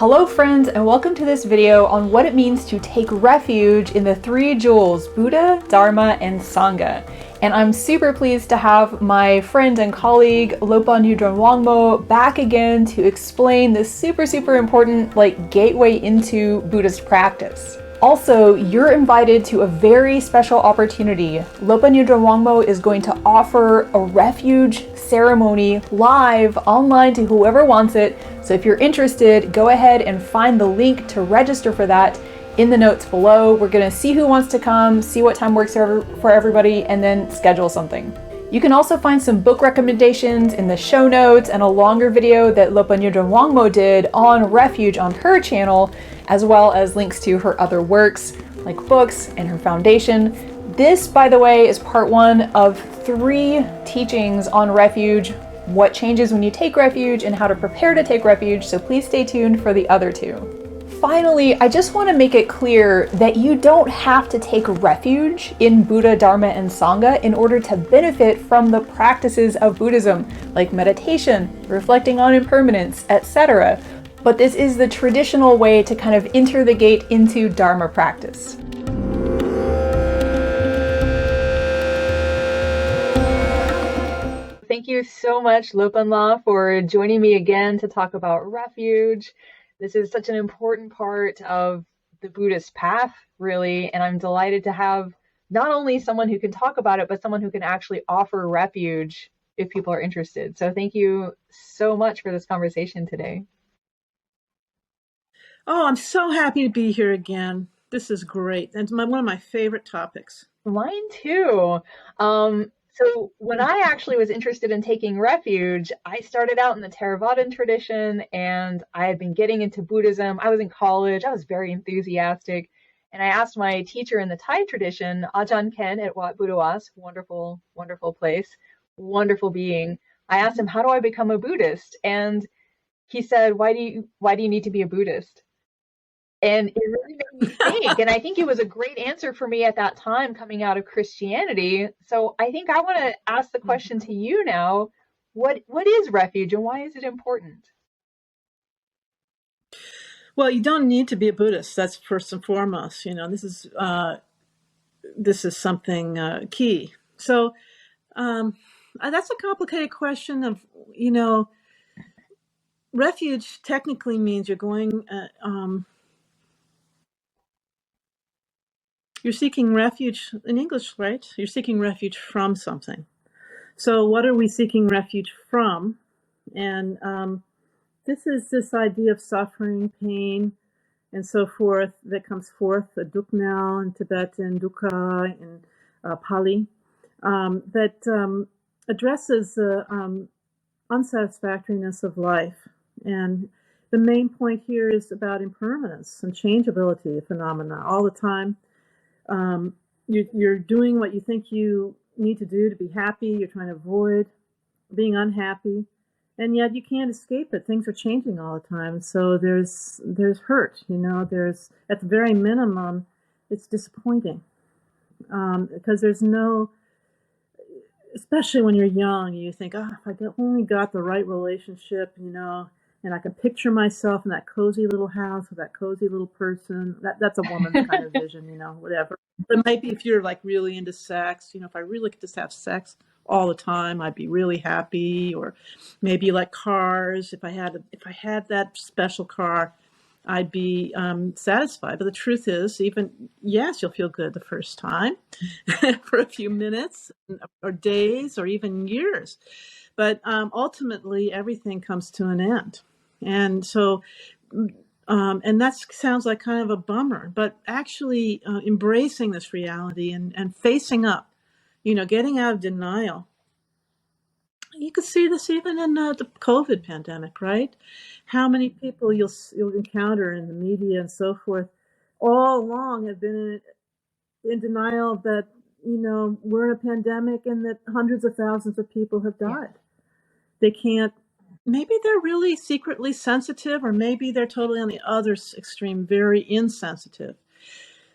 Hello friends, and welcome to this video on what it means to take refuge in the three jewels, Buddha, Dharma, and Sangha. And I'm super pleased to have my friend and colleague Lopan Yudron Wangmo back again to explain this super important gateway into Buddhist practice. Also, you're invited to a very special opportunity. Lopan Yudron Wangmo is going to offer a refuge ceremony live online to whoever wants it. So if you're interested, go ahead and find the link to register for that in the notes below. We're going to see who wants to come, see what time works for everybody, and then schedule something. You can also find some book recommendations in the show notes and a longer video that Lopan Yudron Wangmo did on refuge on her channel, as well as links to her other works like books and her foundation. This, by the way, is part one of 3 teachings on refuge, what changes when you take refuge, and how to prepare to take refuge, so please stay tuned for the other 2. Finally, I just want to make it clear that you don't have to take refuge in Buddha, Dharma, and Sangha in order to benefit from the practices of Buddhism, like meditation, reflecting on impermanence, etc. But this is the traditional way to kind of enter the gate into Dharma practice. Thank you so much, Lopan La, for joining me again to talk about refuge. This is such an important part of the Buddhist path, really, and I'm delighted to have not only someone who can talk about it, but someone who can actually offer refuge if people are interested. So thank you so much for this conversation today. Oh, I'm so happy to be here again. This is great. It's one of my favorite topics. Mine too. So when I actually was interested in taking refuge, I started out in the Theravadan tradition, and I had been getting into Buddhism. I was in college. I was very enthusiastic. And I asked my teacher in the Thai tradition, Ajahn Ken at Wat Buddhawas, wonderful, wonderful place, wonderful being. I asked him, how do I become a Buddhist? And he said, why do you need to be a Buddhist? And it really made me think, and I think it was a great answer for me at that time coming out of Christianity. So I think I want to ask the question to you now, what is refuge and why is it important? Well, you don't need to be a Buddhist. That's first and foremost. This is something key. So that's a complicated question of, refuge technically means you're going... You're seeking refuge in English, right? You're seeking refuge from something. So what are we seeking refuge from? And this is this idea of suffering, pain, and so forth that comes forth, duknal in Tibetan, dukkha in Pali, that addresses the unsatisfactoriness of life. And the main point here is about impermanence and changeability phenomena all the time. You're doing what you think you need to do to be happy. You're trying to avoid being unhappy, and yet you can't escape it. Things are changing all the time. So there's hurt. There's, at the very minimum, it's disappointing because there's no. Especially when you're young, you think, if I only got the right relationship, and I can picture myself in that cozy little house with that cozy little person. That's a woman's kind of vision, whatever. But maybe if you're really into sex, if I really could just have sex all the time, I'd be really happy. Or maybe you like cars. If I had that special car, I'd be satisfied. But the truth is, yes, you'll feel good the first time for a few minutes or days or even years. But ultimately, everything comes to an end. And so, and that sounds like kind of a bummer, but actually embracing this reality and facing up, getting out of denial. You could see this even in the COVID pandemic, right? How many people you'll encounter in the media and so forth all along have been in denial that, we're in a pandemic and that hundreds of thousands of people have died. They can't. Maybe they're really secretly sensitive, or maybe they're totally on the other extreme, very insensitive.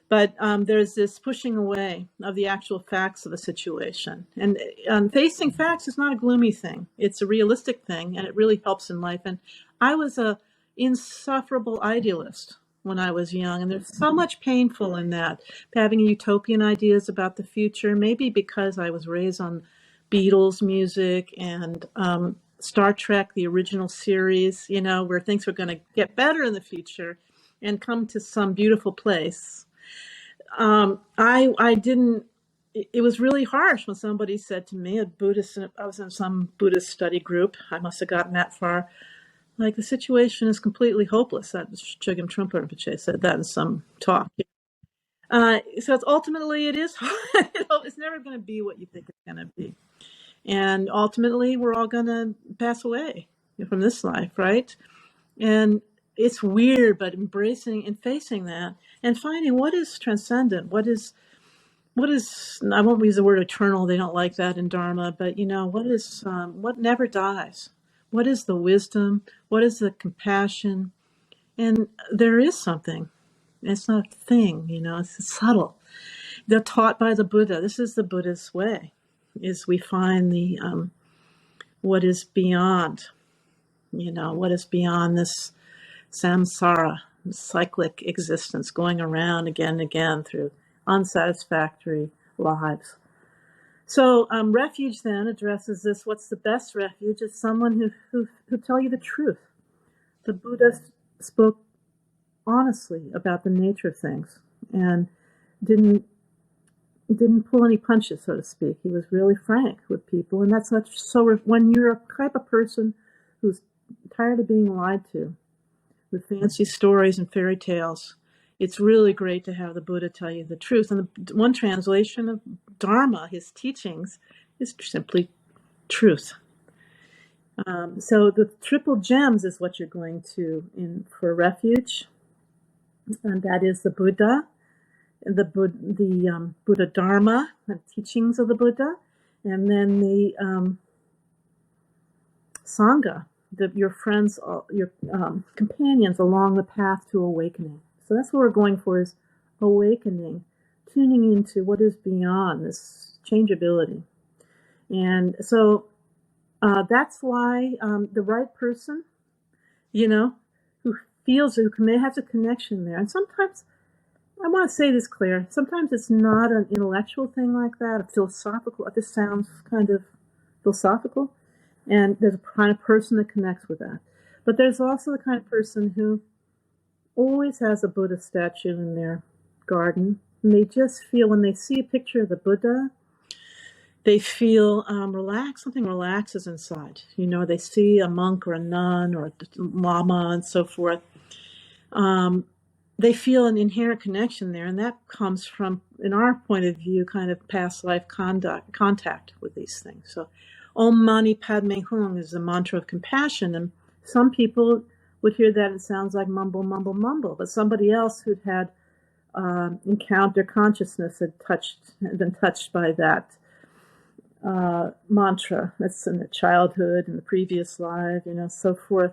But there's this pushing away of the actual facts of the situation. And facing facts is not a gloomy thing. It's a realistic thing, and it really helps in life. And I was a insufferable idealist when I was young, and there's so much painful in that, having utopian ideas about the future, maybe because I was raised on Beatles music and Star Trek, the original series, where things were going to get better in the future and come to some beautiful place. I didn't, it was really harsh when somebody said to me, I was in some Buddhist study group, I must have gotten that far, like, the situation is completely hopeless. That Chogyam Trungpa Rinpoche said that in some talk. So it's ultimately, it is hard. It's never going to be what you think it's going to be. And ultimately, we're all going to pass away from this life, right? And it's weird, but embracing and facing that and finding what is transcendent, what is, I won't use the word eternal, they don't like that in Dharma, but what never dies? What is the wisdom? What is the compassion? And there is something. It's not a thing, it's subtle. They're taught by the Buddha. This is the Buddhist way, is we find the what is beyond, what is beyond this samsara, cyclic existence, going around again and again through unsatisfactory lives. So refuge then addresses this. What's the best refuge? It's someone who tell you the truth. The Buddha spoke honestly about the nature of things and didn't pull any punches, so to speak. He was really frank with people, and that's such. So when you're a type of person who's tired of being lied to with fancy stories and fairy tales, it's really great to have the Buddha tell you the truth. And one translation of Dharma, his teachings, is simply truth. So the triple gems is what you're going to in for refuge, and that is the Buddha, the Buddha Dharma, the teachings of the Buddha, and then the Sangha, your friends, your companions along the path to awakening. So that's what we're going for, is awakening, tuning into what is beyond this changeability. And so that's why the right person, who feels, who may have a connection there. And sometimes, I want to say this, Claire, sometimes it's not an intellectual thing like that, a philosophical, this sounds kind of philosophical, and there's a kind of person that connects with that. But there's also the kind of person who always has a Buddha statue in their garden, and they just feel, when they see a picture of the Buddha, they feel relaxed. Something relaxes inside. They see a monk or a nun or a Llama and so forth. They feel an inherent connection there, and that comes from, in our point of view, kind of past life contact with these things. So Om Mani Padme Hum is the mantra of compassion, and some people would hear that it sounds like mumble, mumble, mumble, but somebody else who'd had encountered consciousness had been touched by that mantra that's in their childhood and the previous life, so forth.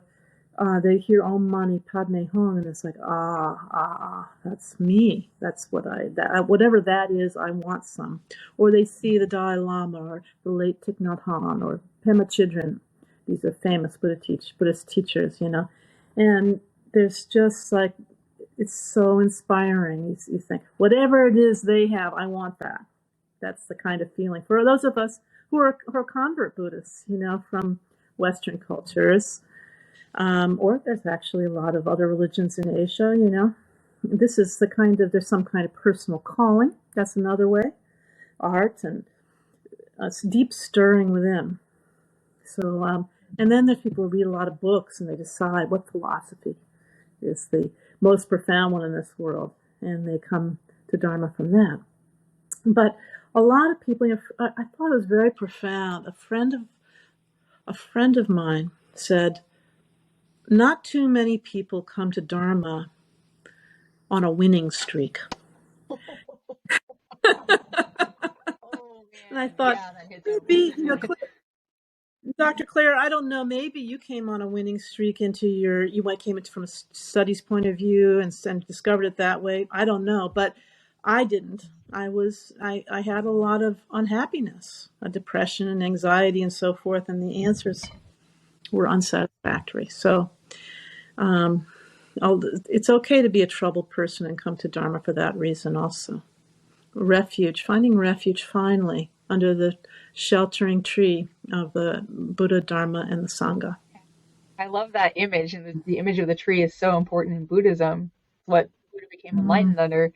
They hear Om Mani Padme Hum, and it's like, that's me. That's whatever that is, I want some. Or they see the Dalai Lama or the late Thich Nhat Hanh or Pema Chödrön. These are famous Buddhist teachers, And there's just like, it's so inspiring. You think, whatever it is they have, I want that. That's the kind of feeling. For those of us who are convert Buddhists, from Western cultures, or there's actually a lot of other religions in Asia, this is there's some kind of personal calling. That's another way. Art and it's deep stirring within. So, and then there's people who read a lot of books and they decide what philosophy is the most profound one in this world, and they come to Dharma from that. But a lot of people, I thought it was very profound. A friend of mine said, not too many people come to Dharma on a winning streak. And I thought, maybe, Dr. Claire, I don't know, maybe you came on a winning streak came into from a studies point of view and discovered it that way. I don't know, but I didn't. I had a lot of unhappiness, a depression and anxiety and so forth, and the answers were unsatisfactory. So Um, it's okay to be a troubled person and come to Dharma for that reason also. Refuge, finding refuge finally under the sheltering tree of the Buddha, Dharma, and the Sangha. I love that image, and the image of the tree is so important in Buddhism. What Buddha became Mm. enlightened under.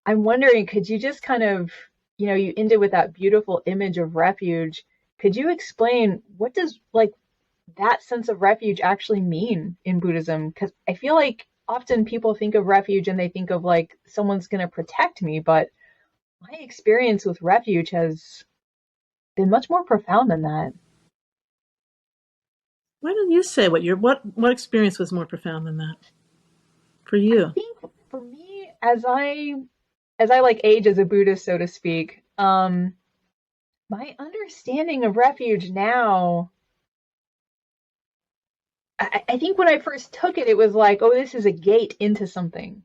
I'm wondering, could you just kind of, you ended with that beautiful image of refuge. Could you explain what does like that sense of refuge actually mean in Buddhism? Because I feel like often people think of refuge and they think of like someone's going to protect me, but my experience with refuge has been much more profound than that. Why don't you say what experience was more profound than that for I you? think for me, as I like age as a Buddhist, so to speak, my understanding of refuge now, I think when I first took it, it was like, oh, this is a gate into something.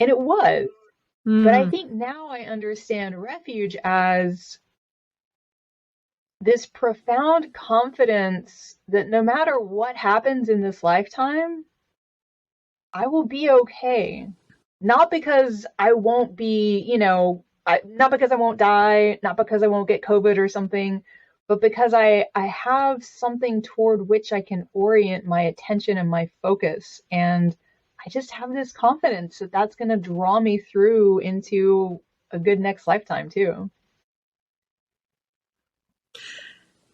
And it was. But I Mm. think now I understand refuge as this profound confidence that no matter what happens in this lifetime, I will be okay. Not because I won't be, not because I won't die, not because I won't get COVID or something, but because I have something toward which I can orient my attention and my focus. And I just have this confidence that that's going to draw me through into a good next lifetime, too.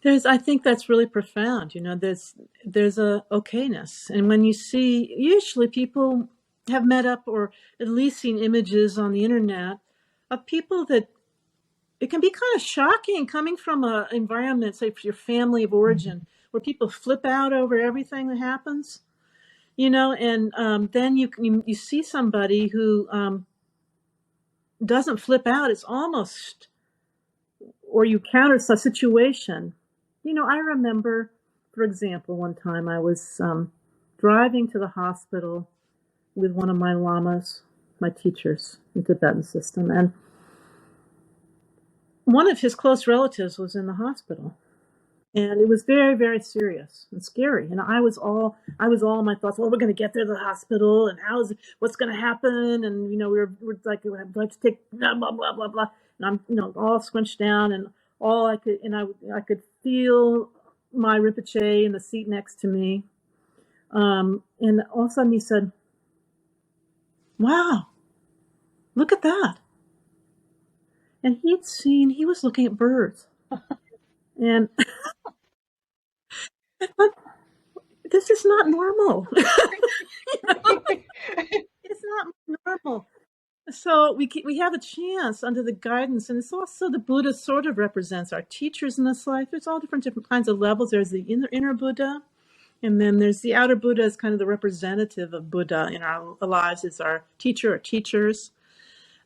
I think that's really profound. There's a okayness, and when you see, usually people have met up or at least seen images on the internet of people that it can be kind of shocking coming from an environment, say for your family of origin, where people flip out over everything that happens. And then you see somebody who doesn't flip out. It's almost, or you counter a situation. I remember, for example, one time I was driving to the hospital with one of my Llamas, my teachers in the Tibetan system, and one of his close relatives was in the hospital. And it was very, very serious and scary. And I was all in my thoughts. Well, we're going to get there to the hospital, and what's going to happen? And we're like, we have to take blah blah blah blah blah. And I'm all squinched down, and all I could, and I could feel my Rinpoche in the seat next to me. And all of a sudden he said, "Wow, look at that!" And he was looking at birds, and I thought, this is not normal. It's not normal. So we have a chance under the guidance, and it's also the Buddha sort of represents our teachers in this life. There's all different kinds of levels. There's the inner Buddha, and then there's the outer Buddha as kind of the representative of Buddha in our lives. It's our teacher or teachers.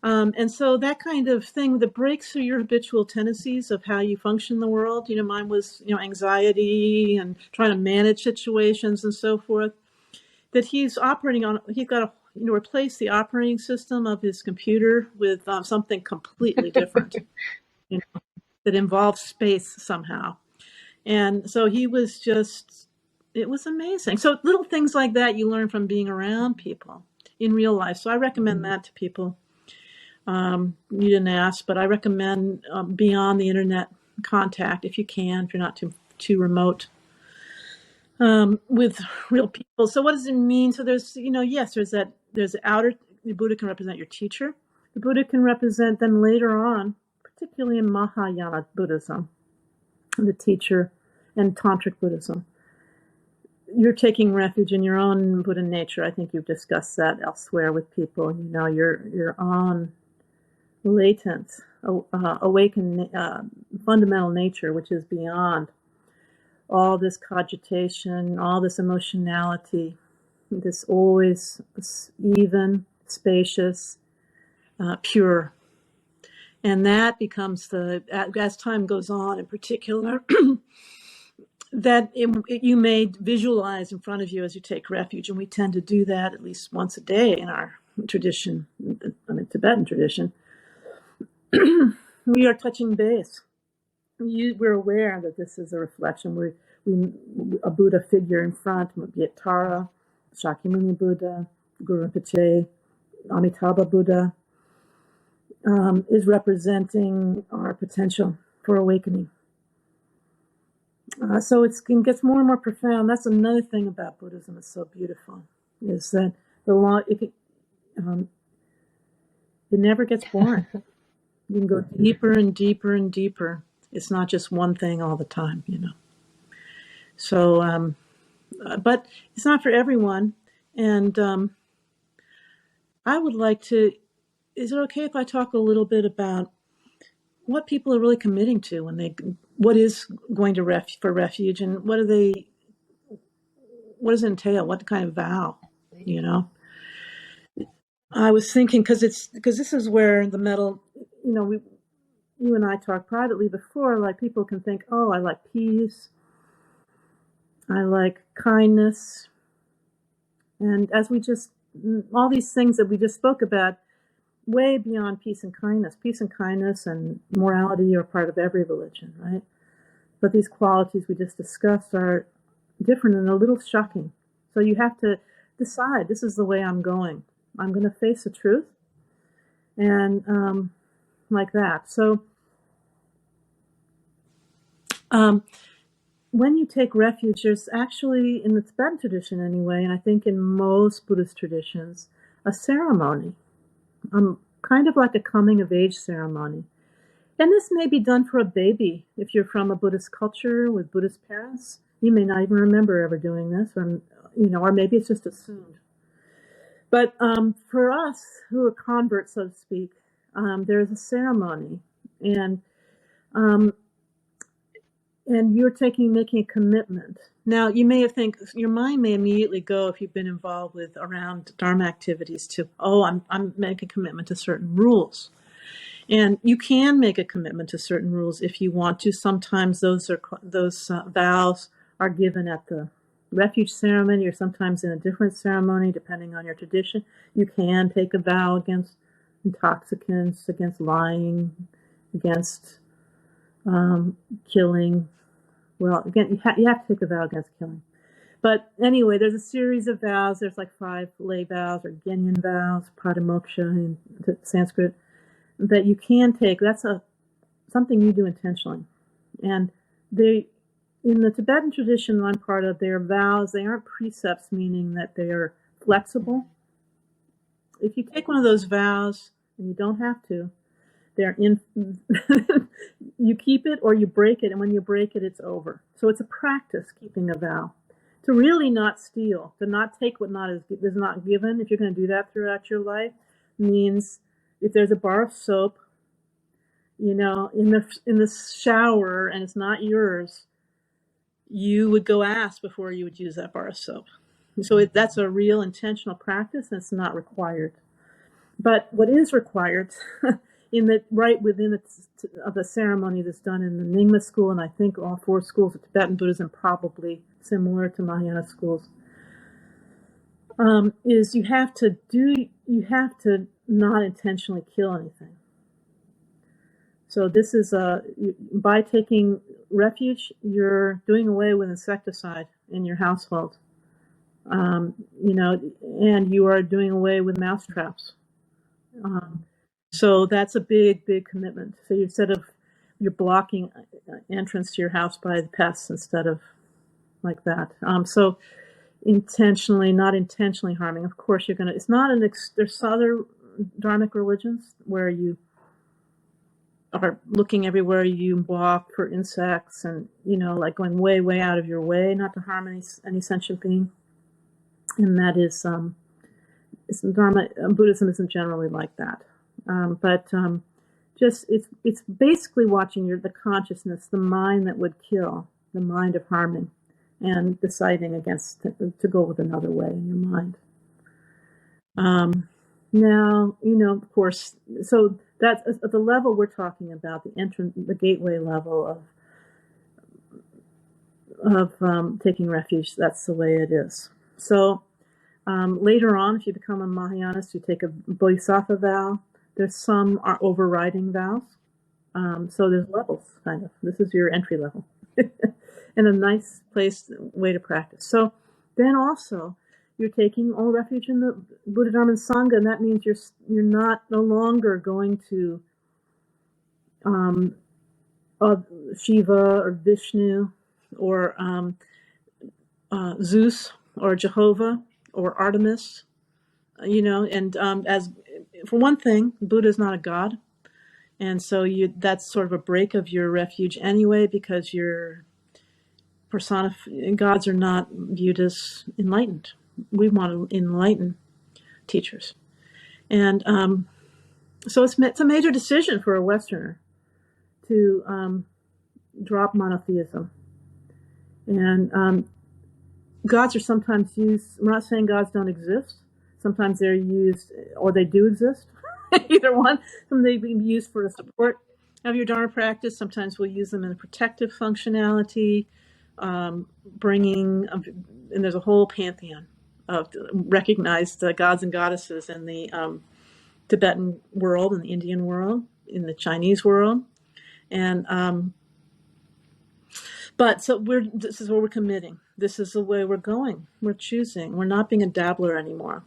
And so that kind of thing that breaks through your habitual tendencies of how you function in the world. Mine was, anxiety and trying to manage situations and so forth. That he's got to, replace the operating system of his computer with something completely different, that involves space somehow. And so it was amazing. So little things like that you learn from being around people in real life. So I recommend that to people. You didn't ask, but I recommend beyond the internet contact, if you can, if you're not too remote, with real people. So what does it mean? So there's, yes, there's the outer, the Buddha can represent your teacher. The Buddha can represent then later on, particularly in Mahayana Buddhism, the teacher, and Tantric Buddhism. You're taking refuge in your own Buddha nature. I think you've discussed that elsewhere with people. Your own latent, awakened, fundamental nature, which is beyond all this cogitation, all this emotionality, this always even, spacious, pure. And that becomes as time goes on in particular, that you may visualize in front of you as you take refuge. And we tend to do that at least once a day in our tradition, Tibetan tradition. We are touching base. We're aware that this is a reflection. A Buddha figure in front, maybe a Tara, Shakyamuni Buddha, Guru Rinpoche, Amitabha Buddha, is representing our potential for awakening. So it gets more and more profound. That's another thing about Buddhism that's so beautiful, is that it never gets boring. You can go deeper and deeper and deeper. It's not just one thing all the time, So, but it's not for everyone. And I would like to, is it okay if I talk a little bit about what people are really committing to what is going to for refuge, and what does it entail? What kind of vow, I was thinking, because this is where the metal, you and I talked privately before, like people can think, oh, I like peace, I like kindness. And as all these things that we just spoke about, way beyond peace and kindness. Peace and kindness and morality are part of every religion, right? But these qualities we just discussed are different and a little shocking. So you have to decide, this is the way I'm going. I'm going to face the truth. And like that. So when you take refuge, there's actually, in the Tibetan tradition anyway, and I think in most Buddhist traditions, a ceremony. Kind of like a coming of age ceremony. And this may be done for a baby. If you're from a Buddhist culture with Buddhist parents, you may not even remember ever doing this, or maybe it's just assumed. But for us who are converts, so to speak, there's a ceremony, and you're making a commitment. Now, you may your mind may immediately go, if you've been involved with around Dharma activities, to, I'm making a commitment to certain rules. And you can make a commitment to certain rules if you want to. Sometimes those vows are given at the refuge ceremony, or sometimes in a different ceremony, depending on your tradition. You can take a vow against intoxicants, against lying, against killing. Well, again, you have to take a vow against killing. But anyway, there's a series of vows. There's like 5 lay vows, or Genyan vows, Pratimoksha in Sanskrit, that you can take. That's something you do intentionally. And in the Tibetan tradition I'm part of, their vows, they aren't precepts, meaning that they are flexible. If you take one of those vows, and you don't have to, you keep it or you break it, and when you break it, it's over. So it's a practice, keeping a vow. To really not steal, to not take what is not given, if you're going to do that throughout your life, means if there's a bar of soap, in the shower, and it's not yours, you would go ask before you would use that bar of soap. So that's a real intentional practice, and it's not required. But what is required right within the ceremony that's done in the Nyingma school, and I think all 4 schools of Tibetan Buddhism, probably similar to Mahayana schools, is you have to not intentionally kill anything. So this is by taking refuge, you're doing away with insecticide in your household, and you are doing away with mouse traps. So that's a big, big commitment. So you're blocking entrance to your house by the pests instead of like that. So intentionally, not intentionally harming. Of course, it's not there's other Dharmic religions where you are looking everywhere you walk for insects, and, like going way, way out of your way not to harm any sentient being. And that is, Dharma, Buddhism isn't generally like that. But it's basically watching the consciousness, the mind that would kill, the mind of harming, and deciding to go with another way in your mind. Now, of course, so that's at the level we're talking about, the gateway level of taking refuge. That's the way it is. So later on, if you become a Mahayanist, you take a Bodhisattva vow. There's some are overriding vows. So there's levels, kind of. This is your entry level. And a nice way to practice. So then also, you're taking all refuge in the Buddha, Dharma, and Sangha, and that means you're not no longer going to um, Shiva or Vishnu or Zeus or Jehovah or Artemis, and as for one thing, Buddha is not a god, and so that's sort of a break of your refuge anyway, because your gods are not viewed as enlightened. We want to enlighten teachers, and so it's a major decision for a Westerner to drop monotheism. And gods are sometimes used. We're not saying gods don't exist. Sometimes they're used, or they do exist. Either one. Some they be used for the support of your Dharma practice. Sometimes we'll use them in a protective functionality, bringing. And there's a whole pantheon of recognized gods and goddesses in the Tibetan world, in the Indian world, in the Chinese world, and but so this is where we're committing. This is the way we're going. We're choosing. We're not being a dabbler anymore.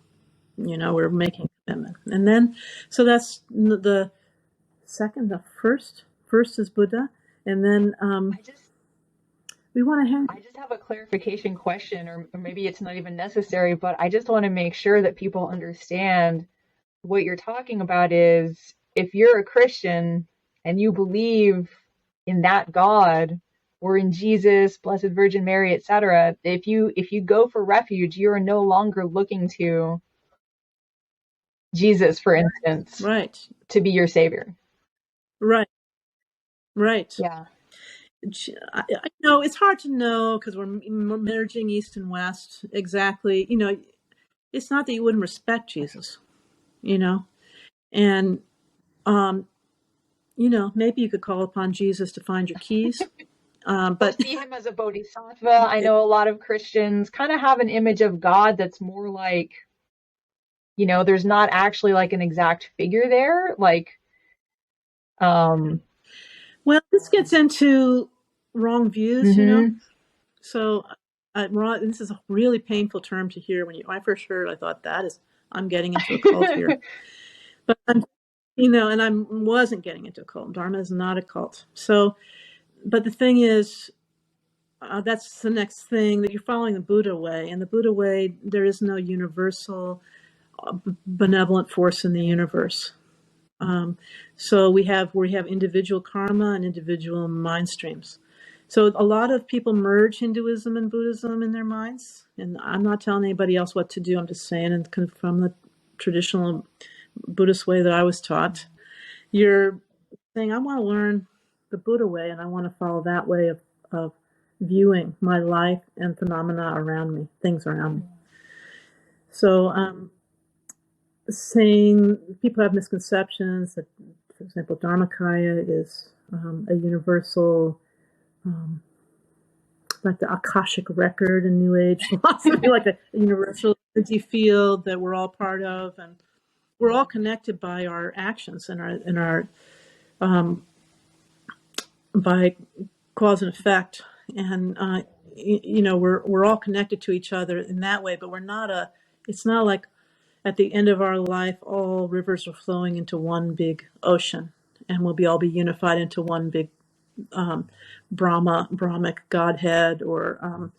We're making a commitment. And then, so that's the second. The first is Buddha, and then we want to have. I just have a clarification question, or maybe it's not even necessary, but I just want to make sure that people understand what you're talking about is if you're a Christian and you believe in that God or in Jesus, Blessed Virgin Mary, etc., if you go for refuge, you are no longer looking to Jesus, for instance, Right. to be your savior. Right. Yeah. I know it's hard to know because we're merging East and West exactly. It's not that you wouldn't respect Jesus, and maybe you could call upon Jesus to find your keys. But see him as a bodhisattva. I know a lot of Christians kind of have an image of God that's more like, there's not actually like an exact figure there. Like, well, this gets into wrong views, So, this is a really painful term to hear. When I first heard, I thought I'm getting into a cult here. But and I wasn't getting into a cult. Dharma is not a cult. So, but the thing is, that's the next thing, that you're following the Buddha way. And the Buddha way, there is no universal benevolent force in the universe. So we have individual karma and individual mind streams. So a lot of people merge Hinduism and Buddhism in their minds. And I'm not telling anybody else what to do. I'm just saying, and from the traditional Buddhist way that I was taught, you're saying, I want to learn the Buddha way, and I want to follow that way of viewing my life and phenomena around me, things around me. So saying people have misconceptions that, for example, Dharmakaya is a universal, like the Akashic record in New Age philosophy, like a universal energy field that we're all part of, and we're all connected by our actions and our by cause and effect, and we're all connected to each other in that way. But it's not like at the end of our life, all rivers are flowing into one big ocean, and we'll all be unified into one big Brahmic Godhead or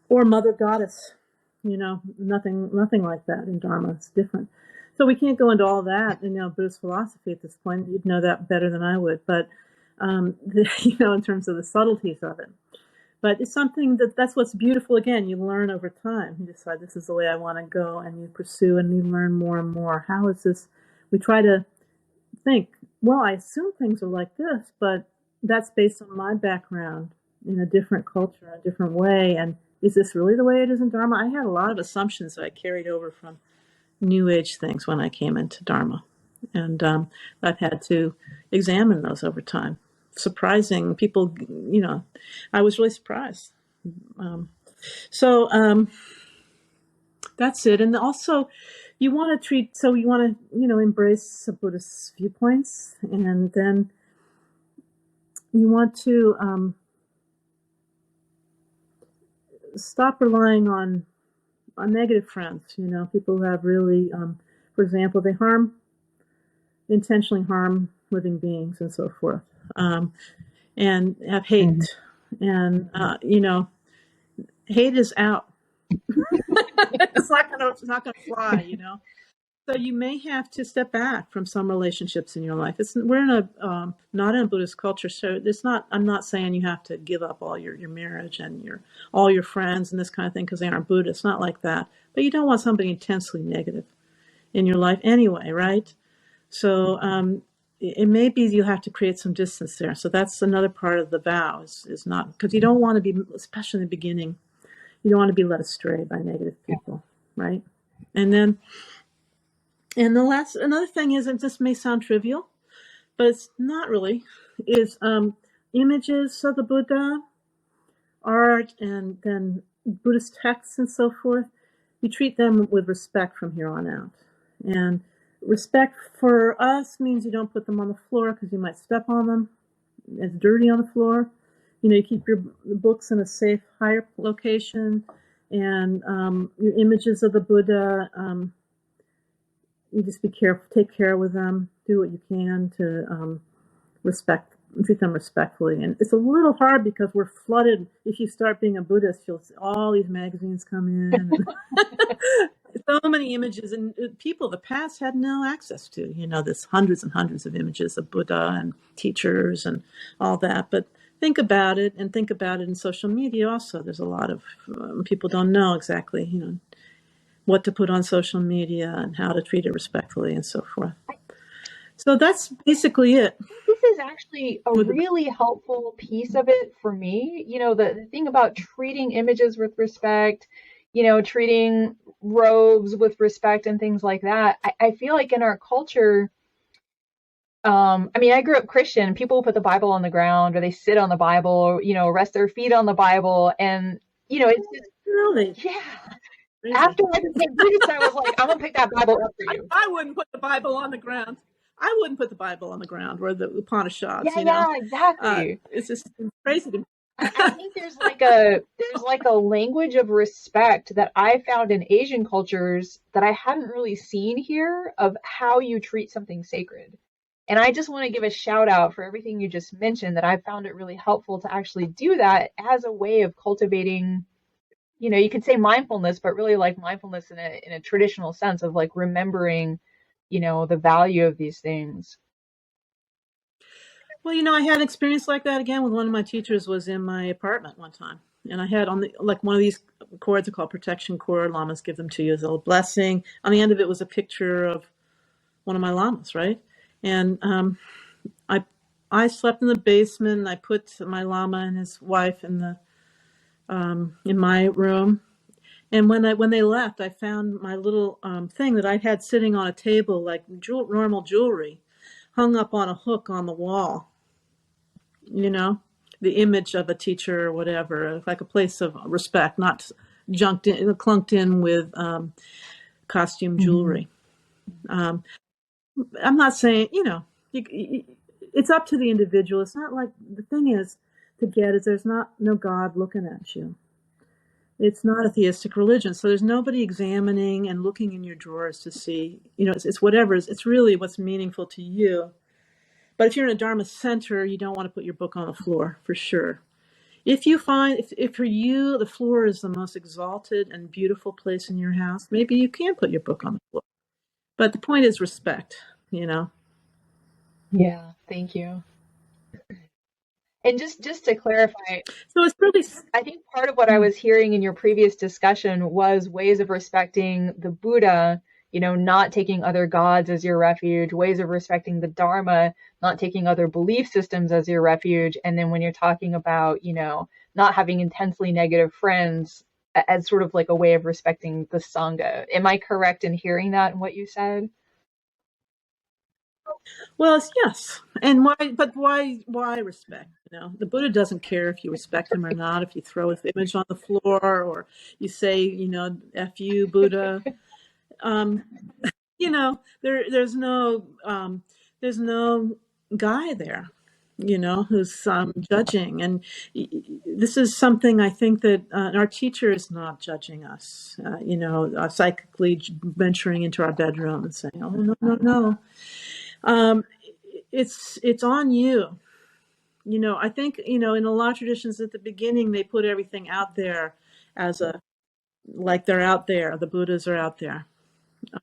Mother Goddess. Nothing like that in Dharma. It's different. So we can't go into all that in Buddhist philosophy at this point. You'd know that better than I would, but in terms of the subtleties of it. But it's something that's what's beautiful. Again, you learn over time. You decide this is the way I want to go, and you pursue, and you learn more and more. How is this? We try to think, well, I assume things are like this, but that's based on my background in a different culture, a different way. And is this really the way it is in Dharma? I had a lot of assumptions that I carried over from New Age things when I came into Dharma. And I've had to examine those over time. Surprising people, I was really surprised. So that's it. And also, you want to embrace Buddhist viewpoints, and then you want to stop relying on negative friends, people who have really, for example, they intentionally harm living beings and so forth, and have hate. And, hate is out. It's not gonna fly. So you may have to step back from some relationships in your life. We're in not in a Buddhist culture, so I'm not saying you have to give up all your marriage and all your friends and this kind of thing because they aren't Buddhist. Not like that. But you don't want somebody intensely negative in your life anyway, right? So it may be you have to create some distance there. So that's another part of the vows, is not, because you don't want to be, especially in the beginning, you don't want to be led astray by negative people, right? And then, another thing is, and this may sound trivial, but it's not really, is images of the Buddha, art, and then Buddhist texts and so forth. You treat them with respect from here on out. And respect for us means you don't put them on the floor because you might step on them. It's dirty on the floor. You keep your books in a safe, higher location, and your images of the Buddha, you just be careful, take care with them, do what you can to treat them respectfully. And it's a little hard because we're flooded. If you start being a Buddhist, you'll see all these magazines come in. So many images, and people the past had no access to, this hundreds and hundreds of images of Buddha and teachers and all that. But think about it, and think about it in social media also. There's a lot of people don't know exactly, what to put on social media and how to treat it respectfully and so forth. So that's basically it. This is actually a really helpful piece of it for me. The thing about treating images with respect, treating robes with respect and things like that. I feel like in our culture, I grew up Christian. People put the Bible on the ground, or they sit on the Bible, or, rest their feet on the Bible. And, it's just, really, yeah. After I became Buddhist, I was like, I'm going to pick that Bible up for you. I wouldn't put the Bible on the ground. I wouldn't put the Bible on the ground or the Upanishads. Yeah, exactly. It's just crazy to me. I think there's like a language of respect that I found in Asian cultures that I hadn't really seen here, of how you treat something sacred. And I just want to give a shout out for everything you just mentioned, that I found it really helpful to actually do that as a way of cultivating, you could say mindfulness, but really like mindfulness in a traditional sense of like remembering, the value of these things. Well, I had an experience like that again with one of my teachers. Was in my apartment one time, and I had on one of these cords are called protection cord. Llamas give them to you as a little blessing. On the end of it was a picture of one of my llamas, right? And I slept in the basement. And I put my llama and his wife in my room. And when they left, I found my little thing that I'd had sitting on a table, like normal jewelry, hung up on a hook on the wall. The image of a teacher or whatever, like a place of respect, not clunked in with costume jewelry. I'm not saying, it's up to the individual. It's not like, the thing is there's no God looking at you. It's not a theistic religion, so there's nobody examining and looking in your drawers to see, it's whatever. It's really what's meaningful to you. But if you're in a Dharma center, you don't want to put your book on the floor, for sure. If you find, if for you, the floor is the most exalted and beautiful place in your house, maybe you can put your book on the floor. But the point is respect, Yeah, thank you. And just to clarify, so it's really, I think part of what I was hearing in your previous discussion was ways of respecting the Buddha, not taking other gods as your refuge, ways of respecting the Dharma, not taking other belief systems as your refuge. And then when you're talking about, not having intensely negative friends as sort of like a way of respecting the Sangha. Am I correct in hearing that in what you said? well, yes. And why respect? The Buddha doesn't care if you respect him or not, if you throw his image on the floor or you say, F you, Buddha. There's no guy there. who's judging. And this is something I think that our teacher is not judging us, psychically venturing into our bedroom and saying, oh, no, no, no. It's on you. I think, in a lot of traditions at the beginning, they put everything out there as like they're out there. The Buddhas are out there.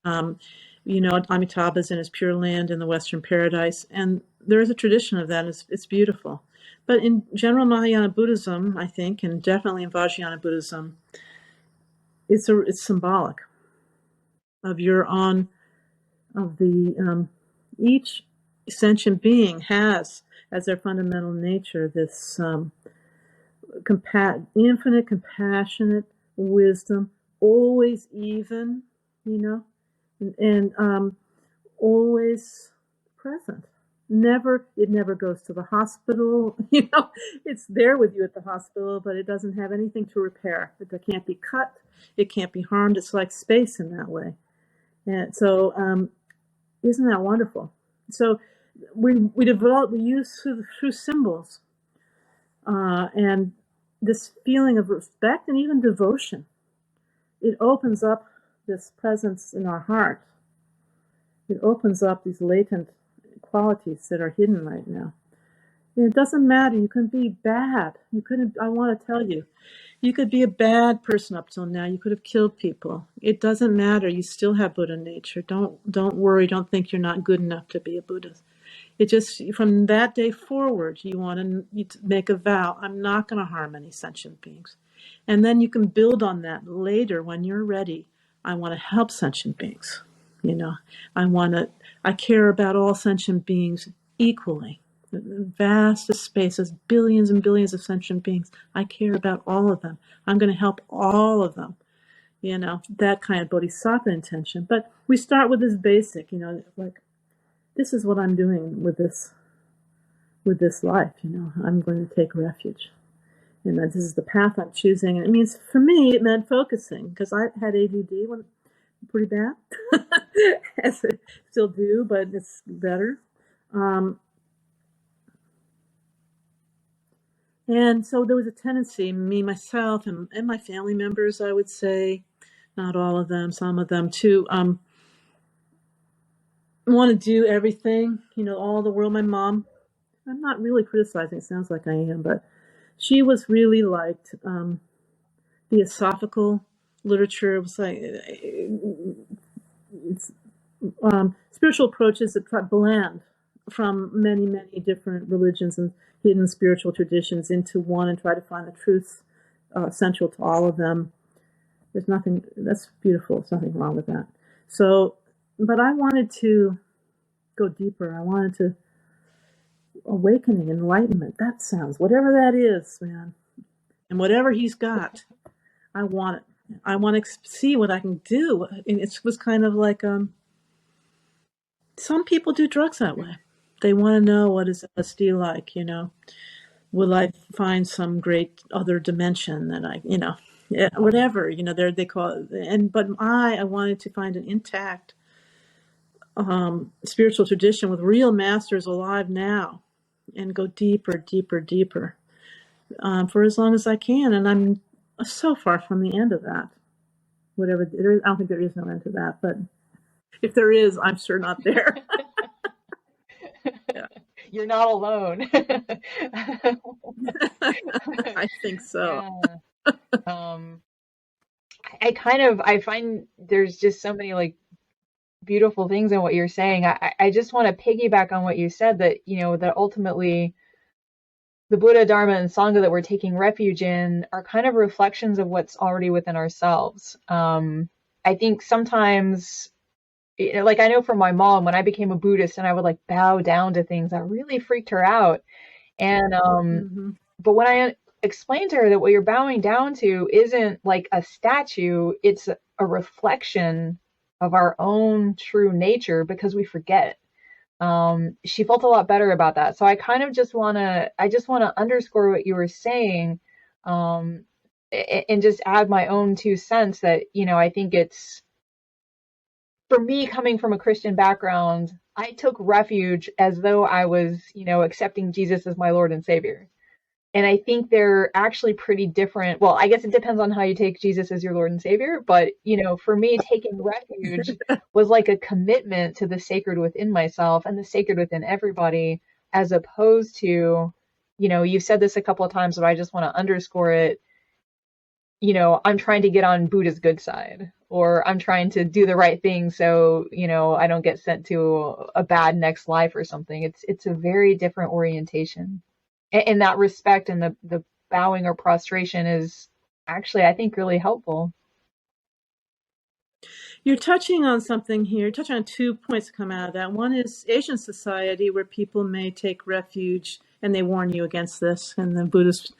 Amitabha's in his Pure Land in the Western Paradise. And there is a tradition of that. It's beautiful. But in general Mahayana Buddhism, I think, and definitely in Vajrayana Buddhism, it's symbolic of each sentient being has as their fundamental nature this infinite, compassionate wisdom, always even, and always present. It never goes to the hospital. It's there with you at the hospital, but it doesn't have anything to repair. It can't be cut. It can't be harmed. It's like space in that way. And so, isn't that wonderful? So we use through symbols, and this feeling of respect and even devotion. It opens up this presence in our heart. It opens up these latent qualities that are hidden right now. And it doesn't matter. You can be bad. I want to tell you, you could be a bad person up till now. You could have killed people. It doesn't matter. You still have Buddha nature. Don't worry. Don't think you're not good enough to be a Buddhist. It just, from that day forward, you make a vow. I'm not going to harm any sentient beings. And then you can build on that later when you're ready. I want to help sentient beings. I care about all sentient beings equally. The vastest spaces, billions and billions of sentient beings. I care about all of them. I'm going to help all of them. That kind of bodhisattva intention. But we start with this basic, like, this is what I'm doing with this life. I'm going to take refuge. This is the path I'm choosing. And it means, for me, it meant focusing, because I had ADD pretty bad, as I still do, but it's better. And so there was a tendency, me, myself, and my family members, I would say, not all of them, some of them, to want to do everything, all the world. My mom, I'm not really criticizing, it sounds like I am, but she was really liked theosophical literature. It was like spiritual approaches that blend from many, many different religions and hidden spiritual traditions into one and try to find the truths central to all of them. There's nothing, that's beautiful. There's nothing wrong with that. So, but I wanted to go deeper. I wanted to awakening, enlightenment. That sounds, whatever that is, man. And whatever he's got, I want it. I want to see what I can do. And it was kind of like, some people do drugs that way. They want to know, what is LSD like, will I find some great other dimension that whatever, they call it. But I wanted to find an intact spiritual tradition with real masters alive now, and go deeper, deeper, deeper, for as long as I can. And I'm so far from the end of that. Whatever there is, I don't think there is no end to that, but if there is, I'm sure not there. Yeah. You're not alone. I think so. Yeah. I find there's just so many like beautiful things in what you're saying. I just want to piggyback on what you said, that that ultimately the Buddha, Dharma, and Sangha that we're taking refuge in are kind of reflections of what's already within ourselves. I think sometimes, like, I know from my mom, when I became a Buddhist and I would like bow down to things, that really freaked her out. And but when I explained to her that what you're bowing down to isn't like a statue, it's a reflection of our own true nature, because we forget. She felt a lot better about that. So I kind of just want to underscore what you were saying, and just add my own 2 cents that, I think it's for me, coming from a Christian background, I took refuge as though I was, accepting Jesus as my Lord and Savior. And I think they're actually pretty different. Well, I guess it depends on how you take Jesus as your Lord and Savior. But, for me, taking refuge was like a commitment to the sacred within myself and the sacred within everybody, as opposed to, you've said this a couple of times, but I just want to underscore it. I'm trying to get on Buddha's good side, or I'm trying to do the right thing so, I don't get sent to a bad next life or something. It's a very different orientation. In that respect, and the bowing or prostration is actually, I think, really helpful. You're touching on something here. You're touching on 2 points that come out of that. One is Asian society, where people may take refuge, and they warn you against this in the Buddhist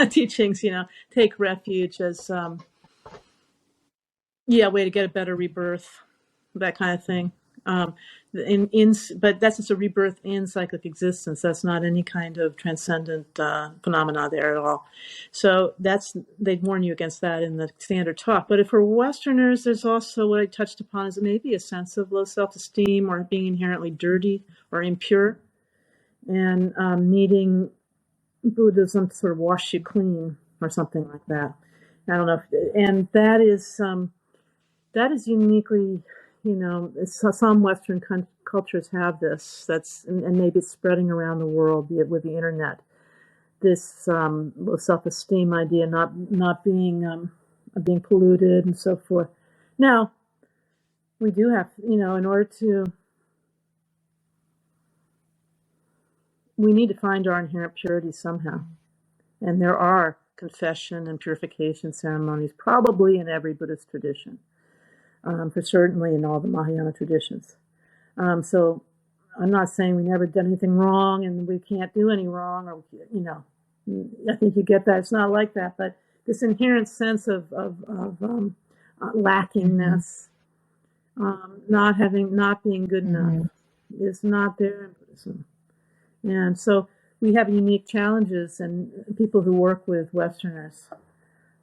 teachings, take refuge as, a way to get a better rebirth, that kind of thing. But that's just a rebirth in cyclic existence. That's not any kind of transcendent phenomena there at all. So they'd warn you against that in the standard talk. But if for Westerners, there's also what I touched upon is maybe a sense of low self-esteem or being inherently dirty or impure, and needing Buddhism to sort of wash you clean or something like that. I don't know, and that is uniquely. Some Western cultures have this. And maybe it's spreading around the world, be it with the internet. This low self-esteem idea, not being polluted and so forth. Now, we do have, in order to, we need to find our inherent purity somehow, and there are confession and purification ceremonies, probably in every Buddhist tradition. For certainly in all the Mahayana traditions. So I'm not saying we never done anything wrong and we can't do any wrong, or, I think you get that. It's not like that, but this inherent sense of lackingness, not being good enough is not there in Buddhism. And so we have unique challenges, and people who work with Westerners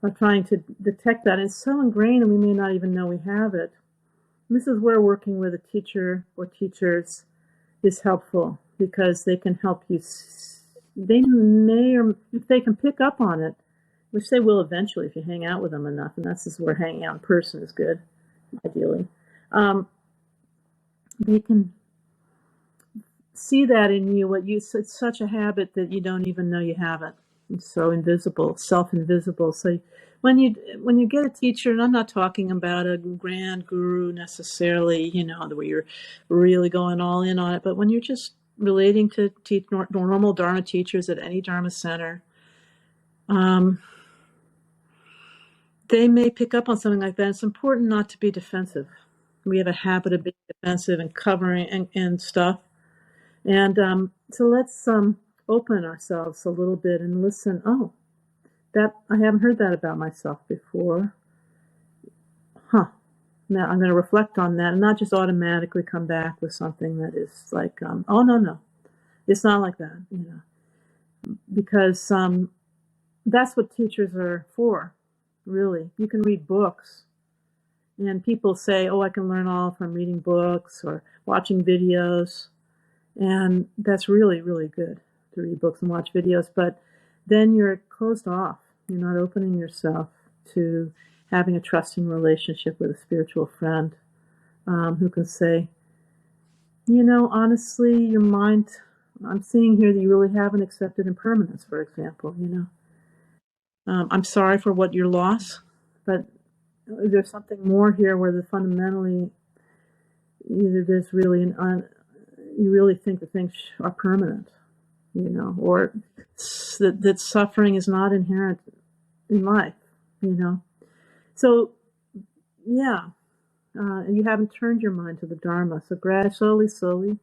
are trying to detect that. And it's so ingrained and we may not even know we have it. And this is where working with a teacher or teachers is helpful, because they can help you. They may, or if they can pick up on it, which they will eventually if you hang out with them enough, and that's just where hanging out in person is good, ideally. They can see that in you, it's such a habit that you don't even know you have it. It's so invisible, self-invisible. So when you get a teacher, and I'm not talking about a grand guru necessarily, where you're really going all in on it, but when you're just relating to normal Dharma teachers at any Dharma center, they may pick up on something like that. It's important not to be defensive. We have a habit of being defensive and covering and stuff. And so let's open ourselves a little bit and listen. Oh, that I haven't heard that about myself before. Now I'm going to reflect on that and not just automatically come back with something that is like, oh, no, it's not like that, because that's what teachers are for, really. You can read books, and people say, oh, I can learn all from reading books or watching videos. And that's really, really good to read books and watch videos, but then you're closed off. You're not opening yourself to having a trusting relationship with a spiritual friend who can say, honestly, your mind, I'm seeing here that you really haven't accepted impermanence, for example, I'm sorry for what your loss, but there's something more here where fundamentally either there's really you really think that things are permanent, or that suffering is not inherent in life, So, yeah, you haven't turned your mind to the Dharma. So slowly,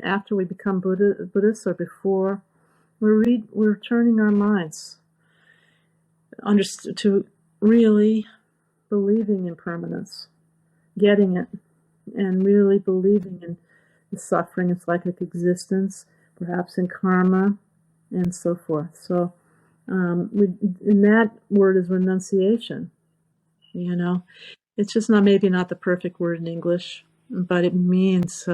after we become Buddhists or before, we're turning our minds to really believing in permanence, getting it, and really believing in the suffering and cyclic existence, perhaps in karma, and so forth. So, in that word is renunciation, It's just not, maybe not the perfect word in English, but it means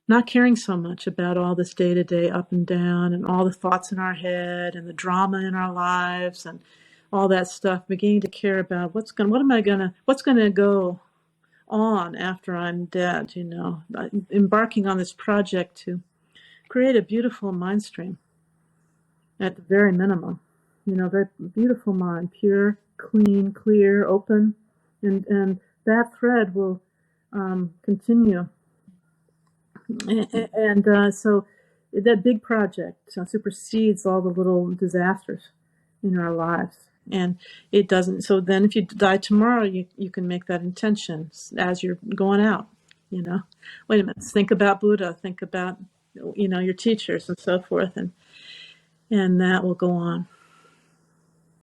not caring so much about all this day to day up and down and all the thoughts in our head and the drama in our lives and all that stuff. Beginning to care about what's gonna go on after I'm dead. Embarking on this project to create a beautiful mind stream at the very minimum. Very beautiful mind, pure, clean, clear, open, and that thread will continue. And so that big project supersedes all the little disasters in our lives. And it doesn't. So then if you die tomorrow, you can make that intention as you're going out. Wait a minute, think about Buddha, think about your teachers and so forth, and that will go on.